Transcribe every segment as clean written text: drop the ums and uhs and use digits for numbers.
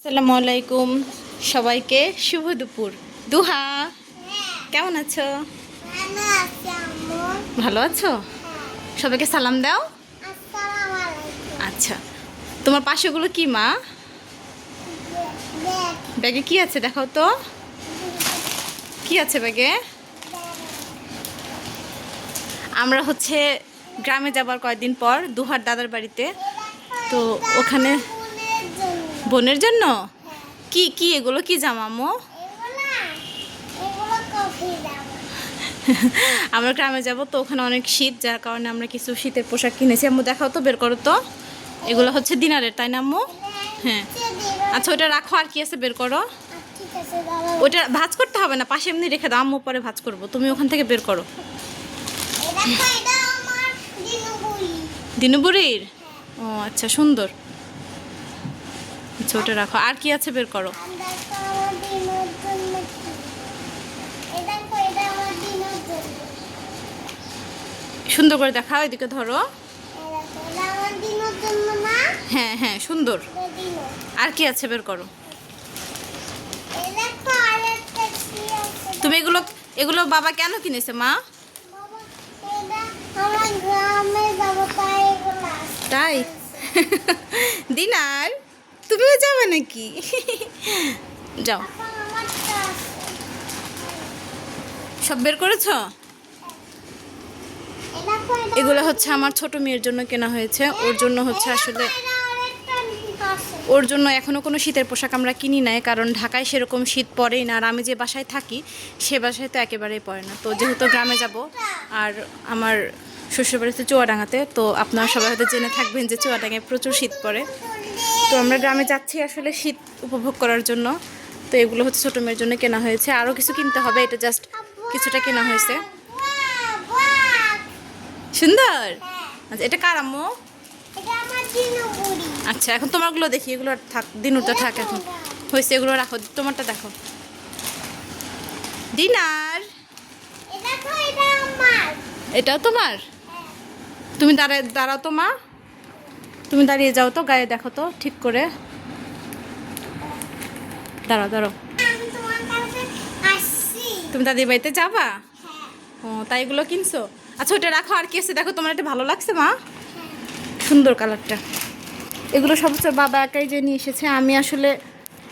আসসালামু আলাইকুম সবাইকে শুভ দুপুর। দুহা কেমন আছো? ভালো আছো? সবাইকে সালাম দাও। আচ্ছা, তোমার পাশেগুলো কি মা? ব্যাগে কি আছে দেখাও তো, কি আছে ব্যাগে? আমরা হচ্ছে গ্রামে যাবার কয়েকদিন পর দুহার দাদার বাড়িতে, তো ওখানে বোনের জন্য কি কি এগুলো কি জামা আম্মু? আমরা গ্রামে যাব তো ওখানে অনেক শীত, যার কারণে আমরা কিছু শীতের পোশাক কিনেছি। আম্মু দেখাও তো, বের করো তো। এগুলো হচ্ছে দিনারের, তাই না আম্মু? হ্যাঁ। আচ্ছা ওটা রাখো, আর কি আছে বের করো। ওটা ভাঁজ করতে হবে না, পাশে এমনি রেখে দাও, আম্মু পরে ভাঁজ করবো। তুমি ওখান থেকে বের করো। দিনুবুড়ির? ও আচ্ছা, সুন্দর। আচ্ছা ওটা রাখো, আর কি আছে বের করো। সুন্দর করে দেখাও, এদিকে ধরো। হ্যাঁ হ্যাঁ সুন্দর। আর কি আছে বের করো। তুমি এগুলো এগুলো বাবা কেন কিনেছে মা? তাই? দিনার তুমিও যাবে নাকি? যাও। সব বের করেছ? এগুলো হচ্ছে আমার ছোট মেয়ের জন্য কেনা হয়েছে। ওর জন্য হচ্ছে আসলে ওর জন্য এখনও কোনো শীতের পোশাক আমরা কিনি নাই, কারণ ঢাকায় সেরকম শীত পড়েই না। আর আমি যে বাসায় থাকি সে বাসায় তো একেবারেই পড়ে না। তো যেহেতু গ্রামে যাব, আর আমার শ্বশুরবাড়িতে চুয়াডাঙ্গাতে, তো আপনারা সবাই হয়তো জেনে থাকবেন যে চুয়াডাঙ্গায় প্রচুর শীত পড়ে। তো আমরা গ্রামে যাচ্ছি আসলে শীত উপভোগ করার জন্য। তো এগুলো হচ্ছে ছোটো মেয়ের জন্য কেনা হয়েছে। আরও কিছু কিনতে হবে, এটা জাস্ট কিছুটা কেনা হয়েছে। সুন্দর। আচ্ছা এটা কার আম্মু? আচ্ছা এখন তোমারগুলো দেখি, এগুলো থাক, দিনুরটা থাক এখন। হয়েছে, এগুলো রাখো, তোমারটা দেখো। দিনার এটাও তোমার? তুমি দাঁড়াও তো মা, তুমি দাঁড়িয়ে যাও তো, গায়ে দেখো তো ঠিক করে। দাঁড়াও দাঁড়াও, তুমি দাদির বাড়িতে যাবা? ও তাই এগুলো কিনছো? আচ্ছা ওটা রাখো, আর কি আছে দেখো। তোমার এটা ভালো লাগছে মা? সুন্দর কালারটা। এগুলো সব হচ্ছে বাবা একাই যে নিয়ে এসেছে। আমি আসলে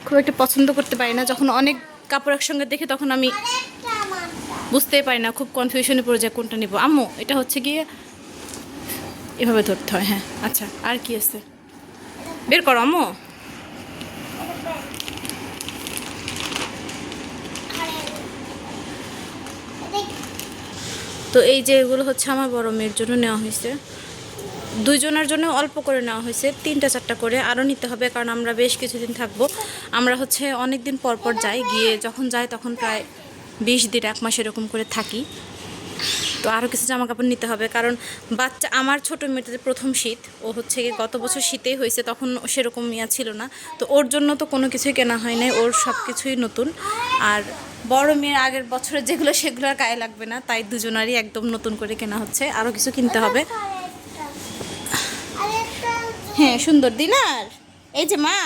খুব একটা পছন্দ করতে পারি না, যখন অনেক কাপড় একসঙ্গে দেখি তখন আমি বুঝতেই পারি না, খুব কনফিউশনে পড়ে যায় কোনটা নিব। আম্মু এটা হচ্ছে গিয়ে এভাবে ধরতে হয়। হ্যাঁ আচ্ছা, আর কি আছে বের করো আম্মু। তো এই যে এগুলো হচ্ছে আমার বড় মেয়ের জন্য নেওয়া হয়েছে। দুইজনের জন্য অল্প করে নেওয়া হয়েছে, 3-4টা করে আরও নিতে হবে, কারণ আমরা বেশ কিছুদিন থাকবো। আমরা হচ্ছে অনেক দিন পর পর যাই, গিয়ে যখন যাই তখন প্রায় 20 দিন 1 মাস এরকম করে থাকি। তো আরও কিছু জামা কাপড় নিতে হবে, কারণ বাচ্চা আমার ছোটো মেয়েটাতে প্রথম শীত, ও হচ্ছে গিয়ে গত বছর শীতেই হয়েছে, তখন সেরকম ইয়া ছিল না। তো ওর জন্য তো কোনো কিছুই কেনা হয় নাই, ওর সব কিছুই নতুন। আর বড় মেয়ের আগের বছরে যেগুলো সেগুলো আর গায়ে লাগবে না, তাই দুজনারই একদম নতুন করে কেনা হচ্ছে। আরও কিছু কিনতে হবে। হ্যাঁ সুন্দর। দিনার এই যে মা,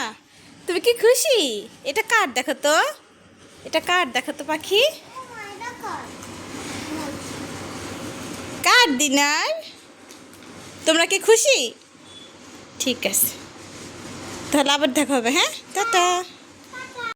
তুমি কি খুশি? এটা কার দেখো তো, এটা কার দেখো তো পাখি, কার দিনার? তোমরা কি খুশি? ঠিক আছে, তাহলে আবার দেখা হবে। হ্যাঁ টাটা।